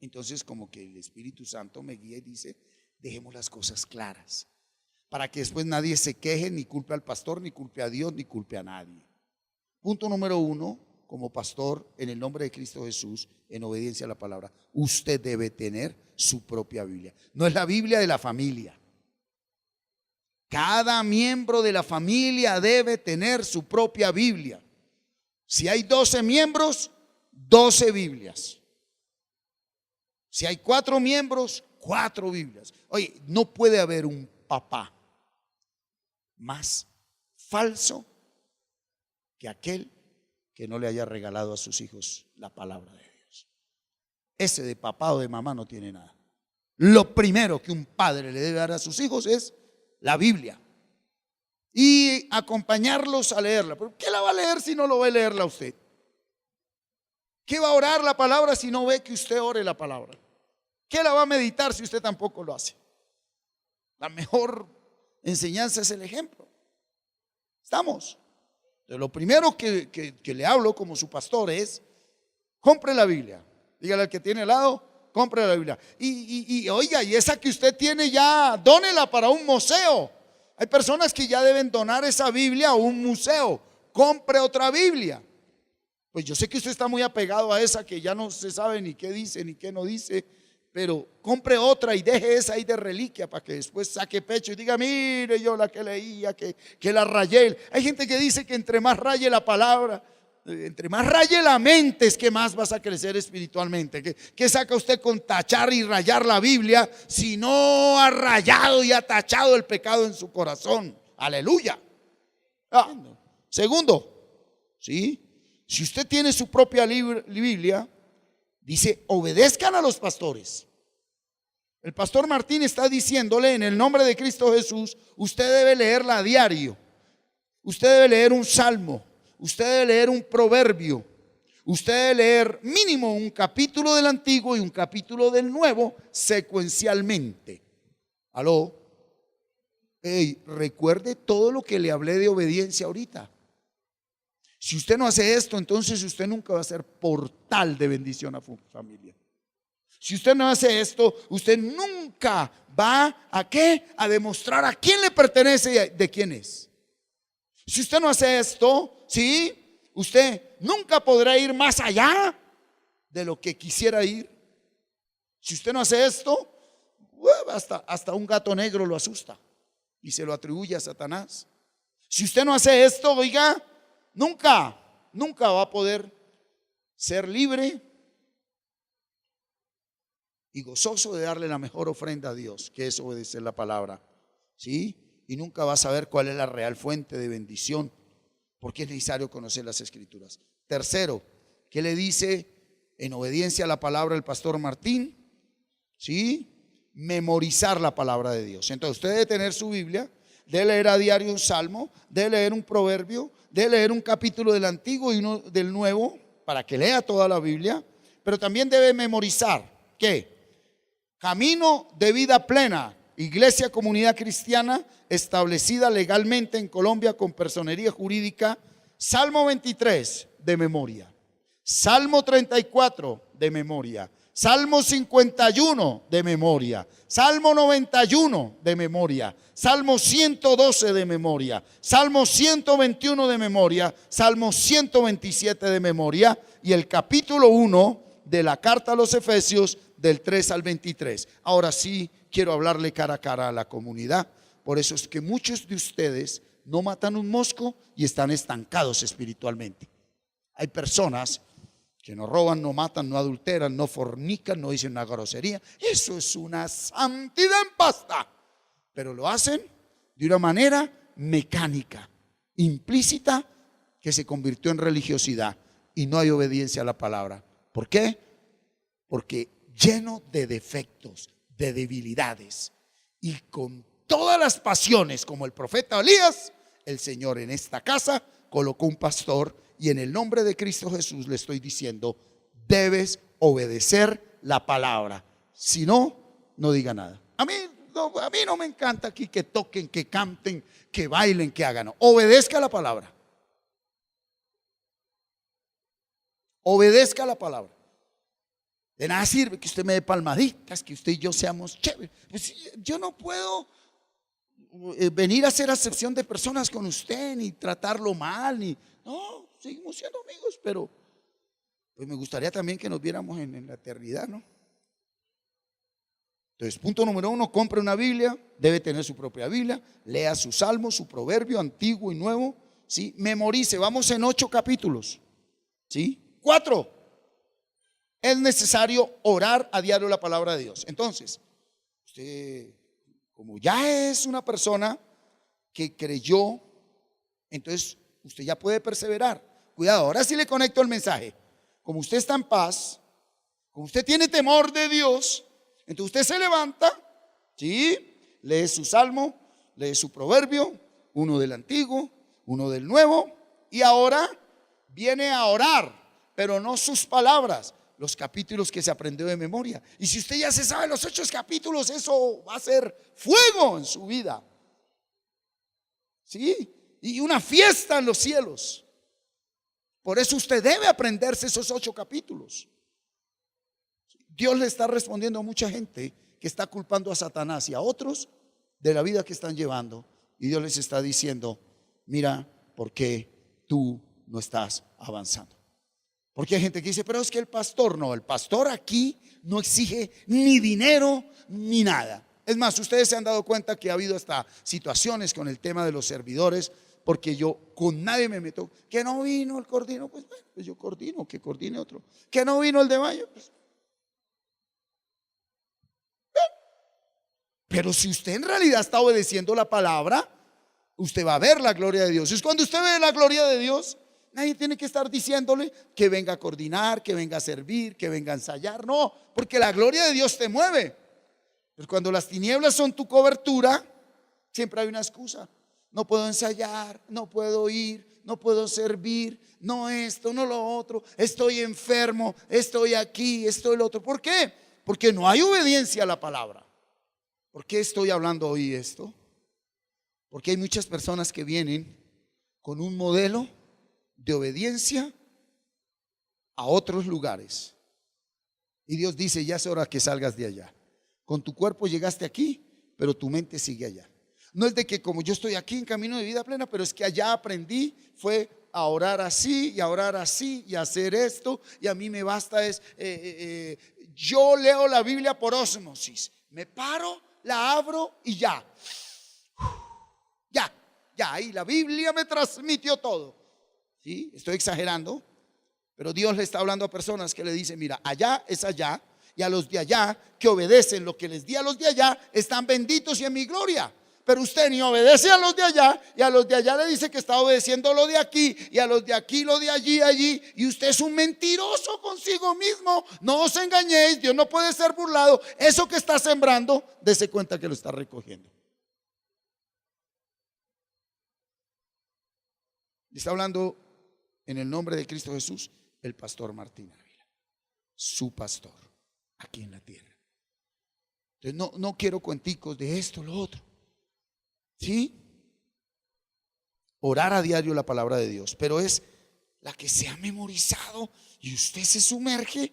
Entonces como que el Espíritu Santo me guía y dice, dejemos las cosas claras, para que después nadie se queje, ni culpe al pastor, ni culpe a Dios, ni culpe a nadie. Punto número 1, como pastor, en el nombre de Cristo Jesús, en obediencia a la palabra, usted debe tener su propia Biblia. No es la Biblia de la familia. Cada miembro de la familia debe tener su propia Biblia. Si hay 12 miembros, 12 Biblias. Si hay 4 miembros, 4 Biblias. Oye, no puede haber un papá más falso que aquel que no le haya regalado a sus hijos la palabra de Dios. Ese de papá o de mamá no tiene nada. Lo primero que un padre le debe dar a sus hijos es la Biblia y acompañarlos a leerla. ¿Pero qué la va a leer si no lo va a leerla usted? ¿Qué va a orar la palabra si no ve que usted ore la palabra? ¿Qué la va a meditar si usted tampoco lo hace? La mejor enseñanza es el ejemplo. ¿Estamos? Entonces, lo primero que le hablo como su pastor es: compre la Biblia. Dígale al que tiene al lado, compre la Biblia. Oiga, y esa que usted tiene ya, dónela para un museo. Hay personas que ya deben donar esa Biblia a un museo. Compre otra Biblia. Pues yo sé que usted está muy apegado a esa que ya no se sabe ni qué dice ni qué no dice, pero compre otra y deje esa ahí de reliquia para que después saque pecho y diga: mire, yo la que leía, que la rayé. Hay gente que dice que entre más raye la palabra, entre más raye la mente, es que más vas a crecer espiritualmente. ¿Qué saca usted con tachar y rayar la Biblia si no ha rayado y ha tachado el pecado en su corazón? Aleluya. Segundo, ¿sí? Si usted tiene su propia Biblia, dice: obedezcan a los pastores. El pastor Martín está diciéndole, en el nombre de Cristo Jesús, usted debe leerla a diario. Usted debe leer un salmo. Usted debe leer un proverbio. Usted debe leer mínimo un capítulo del Antiguo y un capítulo del Nuevo secuencialmente. ¿Aló? Recuerde todo lo que le hablé de obediencia ahorita. Si usted no hace esto, entonces usted nunca va a ser portal de bendición a su familia. Si usted no hace esto, usted nunca va ¿a qué? A demostrar a quién le pertenece y de quién es. Si usted no hace esto, ¿sí? Usted nunca podrá ir más allá de lo que quisiera ir. Si usted no hace esto, hasta un gato negro lo asusta y se lo atribuye a Satanás. Si usted no hace esto, oiga, nunca va a poder ser libre y gozoso de darle la mejor ofrenda a Dios, que es obedecer la palabra, ¿sí? Y nunca va a saber cuál es la real fuente de bendición, porque es necesario conocer las Escrituras. Tercero, ¿qué le dice en obediencia a la palabra el pastor Martín? ¿Sí? Memorizar la palabra de Dios. Entonces usted debe tener su Biblia, debe leer a diario un salmo, debe leer un proverbio, debe leer un capítulo del Antiguo y uno del Nuevo, para que lea toda la Biblia, pero también debe memorizar, ¿qué? Camino de vida plena, iglesia, comunidad cristiana establecida legalmente en Colombia con personería jurídica. Salmo 23 de memoria, Salmo 34 de memoria, Salmo 51 de memoria, Salmo 91 de memoria, Salmo 112 de memoria, Salmo 121 de memoria, Salmo 127 de memoria y el capítulo 1 de la carta a los Efesios del 3 al 23. Ahora sí quiero hablarle cara a cara a la comunidad. Por eso es que muchos de ustedes no matan un mosco y están estancados espiritualmente. Hay personas que no roban, no matan, no adulteran, no fornican, no dicen una grosería. Eso es una santidad en pasta. Pero lo hacen de una manera mecánica, implícita, que se convirtió en religiosidad y no hay obediencia a la palabra. ¿Por qué? Porque lleno de defectos, de debilidades y con todas las pasiones como el profeta Elías, el Señor en esta casa colocó un pastor y en el nombre de Cristo Jesús le estoy diciendo, debes obedecer la palabra. Si no, no diga nada. A mí no me encanta aquí que toquen, que canten, que bailen, que hagan. No. Obedezca la palabra. Obedezca la palabra. De nada sirve que usted me dé palmaditas, que usted y yo seamos chéveres. Pues yo no puedo venir a hacer acepción de personas con usted, ni tratarlo mal, ni no, seguimos siendo amigos, pero pues me gustaría también que nos viéramos en la eternidad, ¿no? Entonces, punto número 1, compre una Biblia, debe tener su propia Biblia, lea su salmo, su proverbio, antiguo y nuevo, ¿sí? Memorice, vamos en 8 capítulos, ¿sí? 4, es necesario orar a diario la palabra de Dios. Entonces, usted, como ya es una persona que creyó, entonces usted ya puede perseverar. Cuidado, ahora sí le conecto el mensaje. Como usted está en paz, como usted tiene temor de Dios, entonces usted se levanta, ¿sí? Lee su salmo, lee su proverbio, uno del antiguo, uno del nuevo, y ahora viene a orar, pero no sus palabras, los capítulos que se aprendió de memoria. Y si usted ya se sabe los 8 capítulos, eso va a ser fuego en su vida, ¿sí? Y una fiesta en los cielos. Por eso usted debe aprenderse esos 8 capítulos. Dios le está respondiendo a mucha gente que está culpando a Satanás y a otros de la vida que están llevando. Y Dios les está diciendo, mira, ¿por qué tú no estás avanzando? Porque hay gente que dice, pero es que el pastor aquí no exige ni dinero ni nada. Es más, ustedes se han dado cuenta que ha habido hasta situaciones con el tema de los servidores, porque yo con nadie me meto. Que no vino el coordino, pues bueno, pues yo coordino, que coordine otro. Que no vino el de mayo, pues. Pero si usted en realidad está obedeciendo la palabra, usted va a ver la gloria de Dios. Es cuando usted ve la gloria de Dios, nadie tiene que estar diciéndole que venga a coordinar, que venga a servir, que venga a ensayar. No, porque la gloria de Dios te mueve. Pero cuando las tinieblas son tu cobertura, siempre hay una excusa. No puedo ensayar, no puedo ir, no puedo servir, no esto, no lo otro. Estoy enfermo, estoy aquí, estoy lo otro. ¿Por qué? Porque no hay obediencia a la palabra. ¿Por qué estoy hablando hoy esto? Porque hay muchas personas que vienen con un modelo de obediencia a otros lugares. Y Dios dice, ya es hora que salgas de allá. Con tu cuerpo llegaste aquí, pero tu mente sigue allá. No es de que como yo estoy aquí en camino de vida plena, pero es que allá aprendí, fue a orar así y a orar así y a hacer esto. Y a mí me basta yo leo la Biblia por ósmosis. Me paro, la abro y ya. Y la Biblia me transmitió todo. ¿Sí? Estoy exagerando, pero Dios le está hablando a personas que le dicen, mira, allá es allá, y a los de allá que obedecen lo que les di a los de allá, están benditos y en mi gloria. Pero usted ni obedece a los de allá, y a los de allá le dice que está obedeciendo lo de aquí, y a los de aquí lo de allí, y usted es un mentiroso consigo mismo. No os engañéis, Dios no puede ser burlado. Eso que está sembrando, dése cuenta que lo está recogiendo. Está hablando en el nombre de Cristo Jesús, el pastor Martín Ávila, su pastor aquí en la tierra. Entonces no quiero cuenticos de esto, lo otro. ¿Sí? Orar a diario la palabra de Dios, pero es la que se ha memorizado y usted se sumerge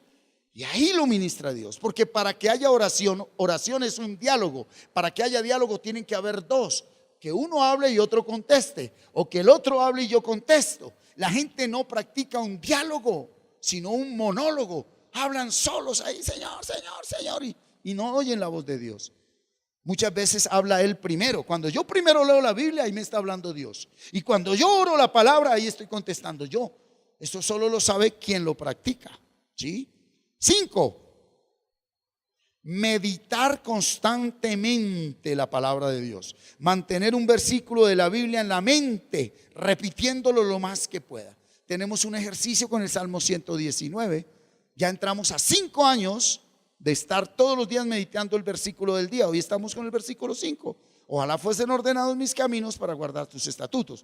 y ahí lo ministra Dios. Porque para que haya oración es un diálogo. Para que haya diálogo tienen que haber dos. Que uno hable y otro conteste, o que el otro hable y yo contesto. La gente no practica un diálogo, sino un monólogo. Hablan solos ahí, Señor, Señor, Señor, y no oyen la voz de Dios. Muchas veces habla Él primero. Cuando yo primero leo la Biblia, ahí me está hablando Dios. Y cuando yo oro la palabra, ahí estoy contestando yo. Eso solo lo sabe quien lo practica. ¿Sí? 5. Meditar constantemente la palabra de Dios. Mantener un versículo de la Biblia en la mente, repitiéndolo lo más que pueda. Tenemos un ejercicio con el Salmo 119. Ya entramos a 5 años de estar todos los días meditando el versículo del día. Hoy estamos con el versículo 5. Ojalá fuesen ordenados mis caminos para guardar tus estatutos.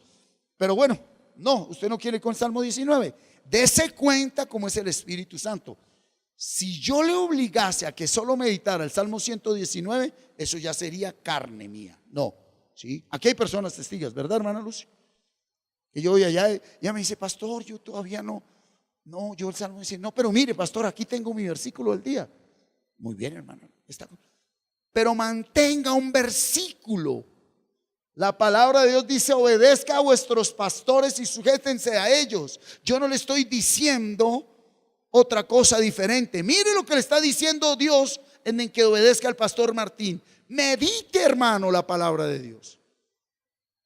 Pero bueno, No, usted no quiere con Salmo 19. Dese cuenta cómo es el Espíritu Santo. Si yo le obligase a que solo meditara el Salmo 119, eso ya sería carne mía. No, ¿sí? Aquí hay personas testigos, ¿verdad, hermana Lucy? Que yo voy allá, ella me dice, pastor, yo todavía no, yo el Salmo dice, no, pero mire, pastor, aquí tengo mi versículo del día. Muy bien, hermano, pero mantenga un versículo. La palabra de Dios dice, obedezca a vuestros pastores y sujétense a ellos. Yo no le estoy diciendo otra cosa diferente. Mire lo que le está diciendo Dios en el que obedezca al pastor Martín. Medite, hermano, la palabra de Dios.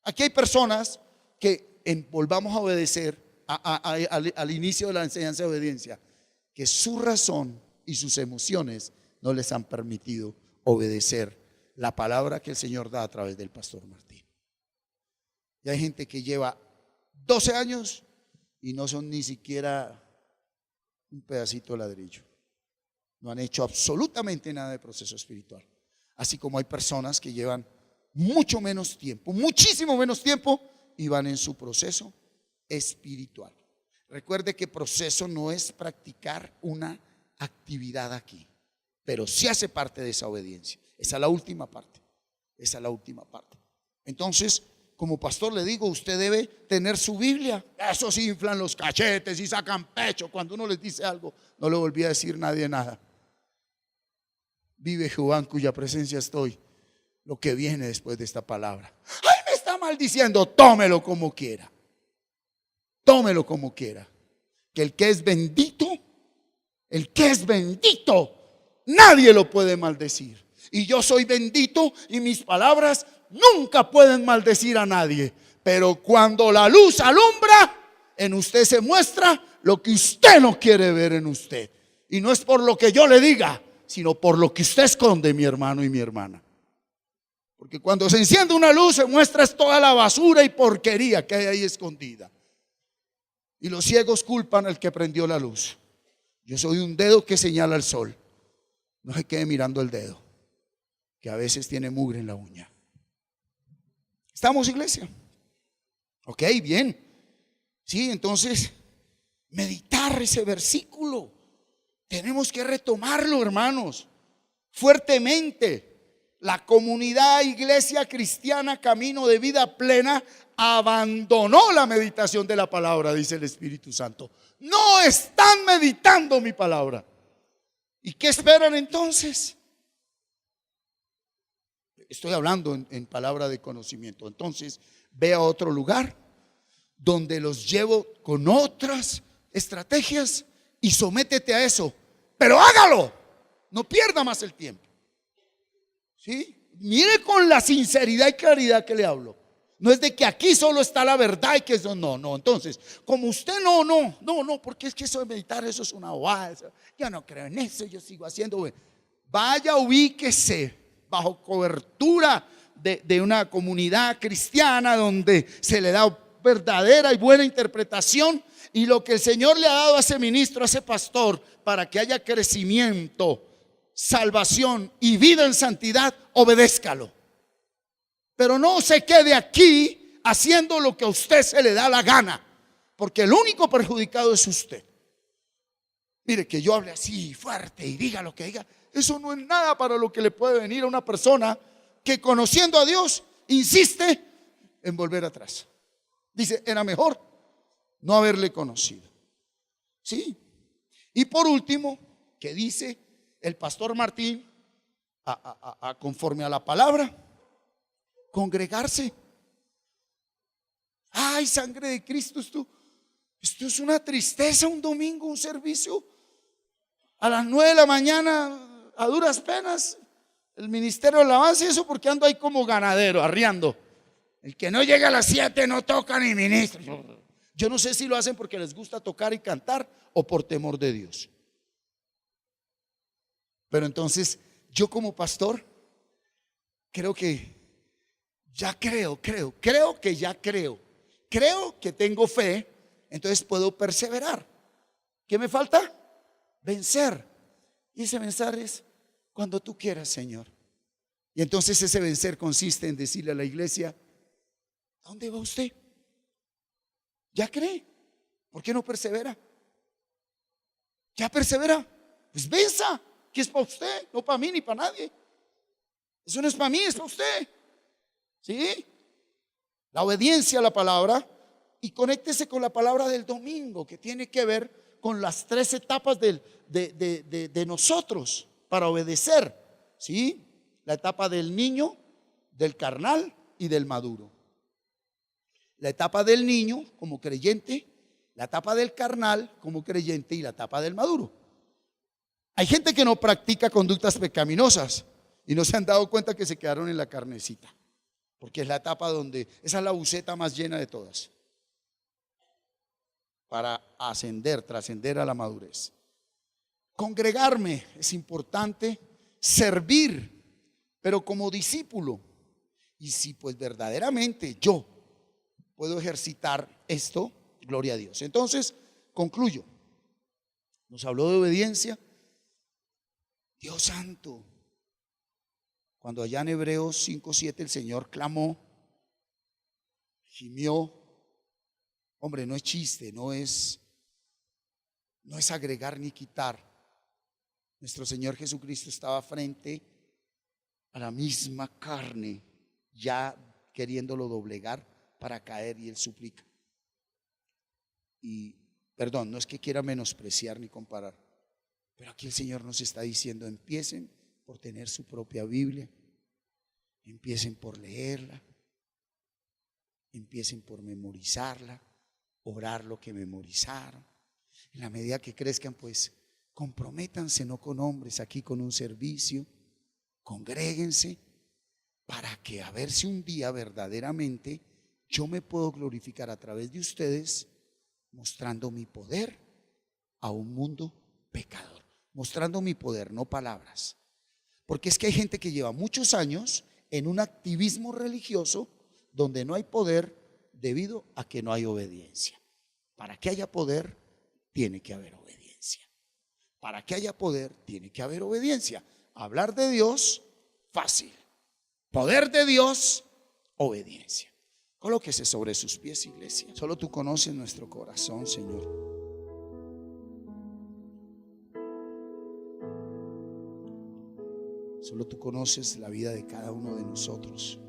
Aquí hay personas que volvamos a obedecer al inicio de la enseñanza de obediencia, que su razón y sus emociones no les han permitido obedecer la palabra que el Señor da a través del pastor Martín. Y hay gente que lleva 12 años y no son ni siquiera un pedacito de ladrillo. No han hecho absolutamente nada de proceso espiritual. Así como hay personas que llevan mucho menos tiempo, muchísimo menos tiempo, y van en su proceso espiritual. Recuerde que proceso no es practicar una actividad aquí, pero sí hace parte de esa obediencia. Esa es la última parte. Esa es la última parte. Entonces, como pastor le digo, usted debe tener su Biblia. Esos inflan los cachetes y sacan pecho cuando uno les dice algo. No le volví a decir nadie nada. Vive Jehová en cuya presencia estoy. Lo que viene después de esta palabra. ¡Ay, me está maldiciendo! Tómelo como quiera. Tómelo como quiera. Que el que es bendito, nadie lo puede maldecir. Y yo soy bendito y mis palabras nunca pueden maldecir a nadie. Pero cuando la luz alumbra, en usted se muestra lo que usted no quiere ver en usted. Y no es por lo que yo le diga, sino por lo que usted esconde, mi hermano y mi hermana. Porque cuando se enciende una luz, se muestra toda la basura y porquería que hay ahí escondida. Y los ciegos culpan al que prendió la luz. Yo soy un dedo que señala el sol. No se quede mirando el dedo, que a veces tiene mugre en la uña. ¿Estamos, iglesia? Ok, bien. Sí, entonces, meditar ese versículo. Tenemos que retomarlo, hermanos, fuertemente. La comunidad Iglesia Cristiana Camino de Vida Plena abandonó la meditación de la palabra, dice el Espíritu Santo. No están meditando mi palabra. ¿Y qué esperan entonces? Estoy hablando en palabra de conocimiento. Entonces, ve a otro lugar donde los llevo con otras estrategias y sométete a eso. Pero hágalo. No pierda más el tiempo. ¿Sí? Mire con la sinceridad y claridad que le hablo. No es de que aquí solo está la verdad y que eso no. Entonces, como usted no, porque es que eso de meditar, eso es una bobada. Yo no creo en eso, yo sigo haciendo. Vaya, ubíquese bajo cobertura de una comunidad cristiana donde se le da verdadera y buena interpretación, y lo que el Señor le ha dado a ese ministro, a ese pastor, para que haya crecimiento, salvación y vida en santidad, obedézcalo. Pero no se quede aquí haciendo lo que a usted se le da la gana, porque el único perjudicado es usted. Mire, que yo hable así fuerte y diga lo que diga, eso no es nada para lo que le puede venir a una persona que, conociendo a Dios, insiste en volver atrás. Dice, era mejor no haberle conocido. ¿Sí? Y por último, que dice el pastor Martín, conforme a la palabra, congregarse. Ay, sangre de Cristo, esto es una tristeza, un domingo, un servicio a las 9 de la mañana, a duras penas, el ministerio de alabanza, y eso porque ando ahí como ganadero, arriando. El que no llega a las 7 no toca ni ministra. Yo no sé si lo hacen porque les gusta tocar y cantar o por temor de Dios. Pero entonces, yo como pastor, creo que tengo fe, entonces puedo perseverar. ¿Qué me falta? Vencer. Y ese vencer es cuando tú quieras, Señor. Y entonces ese vencer consiste en decirle a la iglesia, ¿a dónde va usted? Ya cree. ¿Por qué no persevera? Ya persevera. Pues venza, que es para usted, no para mí ni para nadie. Eso no es para mí, es para usted. ¿Sí? La obediencia a la palabra. Y conéctese con la palabra del domingo, que tiene que ver con las 3 etapas de nosotros para obedecer. ¿Sí? La etapa del niño, del carnal y del maduro. La etapa del niño como creyente, la etapa del carnal como creyente y la etapa del maduro. Hay gente que no practica conductas pecaminosas y no se han dado cuenta que se quedaron en la carnecita, porque es la etapa donde, esa es la buceta más llena de todas, para ascender, trascender a la madurez. Congregarme es importante, servir, pero como discípulo. Y si pues verdaderamente yo puedo ejercitar esto, gloria a Dios. Entonces, concluyo. Nos habló de obediencia. Dios santo. Cuando allá en Hebreos 5:7 el Señor clamó, gimió. Hombre, no es chiste, no es agregar ni quitar. Nuestro Señor Jesucristo estaba frente a la misma carne, ya queriéndolo doblegar para caer, y Él suplica. Y perdón, no es que quiera menospreciar ni comparar, pero aquí el Señor nos está diciendo: empiecen por tener su propia Biblia, empiecen por leerla, empiecen por memorizarla, orar lo que memorizaron. En la medida que crezcan, pues comprométanse, no con hombres, aquí con un servicio, congréguense, para que a ver si un día verdaderamente yo me puedo glorificar a través de ustedes, mostrando mi poder a un mundo pecador, mostrando mi poder, no palabras. Porque es que hay gente que lleva muchos años en un activismo religioso donde no hay poder debido a que no hay obediencia. Para que haya poder, tiene que haber obediencia. Para que haya poder, tiene que haber obediencia. Hablar de Dios, fácil. Poder de Dios, obediencia. Colóquese sobre sus pies, iglesia. Solo tú conoces nuestro corazón, Señor. Solo tú conoces la vida de cada uno de nosotros.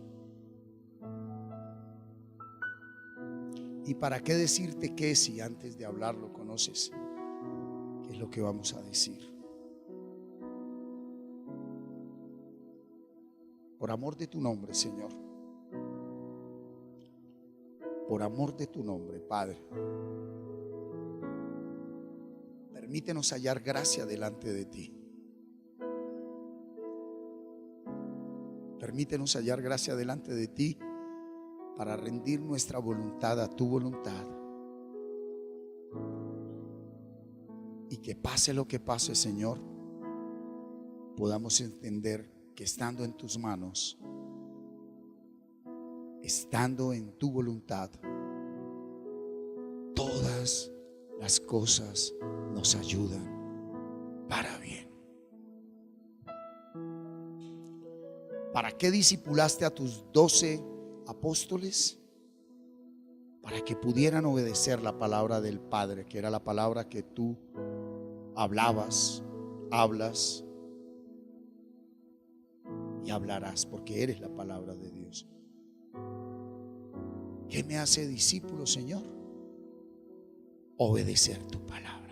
¿Y para qué decirte qué si antes de hablarlo conoces qué es lo que vamos a decir? Por amor de tu nombre, Señor. Por amor de tu nombre, Padre. Permítenos hallar gracia delante de ti. Permítenos hallar gracia delante de ti para rendir nuestra voluntad a tu voluntad. Y que pase lo que pase, Señor, podamos entender que estando en tus manos, estando en tu voluntad, todas las cosas nos ayudan para bien. ¿Para qué discipulaste a tus 12 apóstoles? Para que pudieran obedecer la palabra del Padre, que era la palabra que tú hablas y hablarás, porque eres la palabra de Dios. ¿Qué me hace discípulo, Señor? Obedecer tu palabra.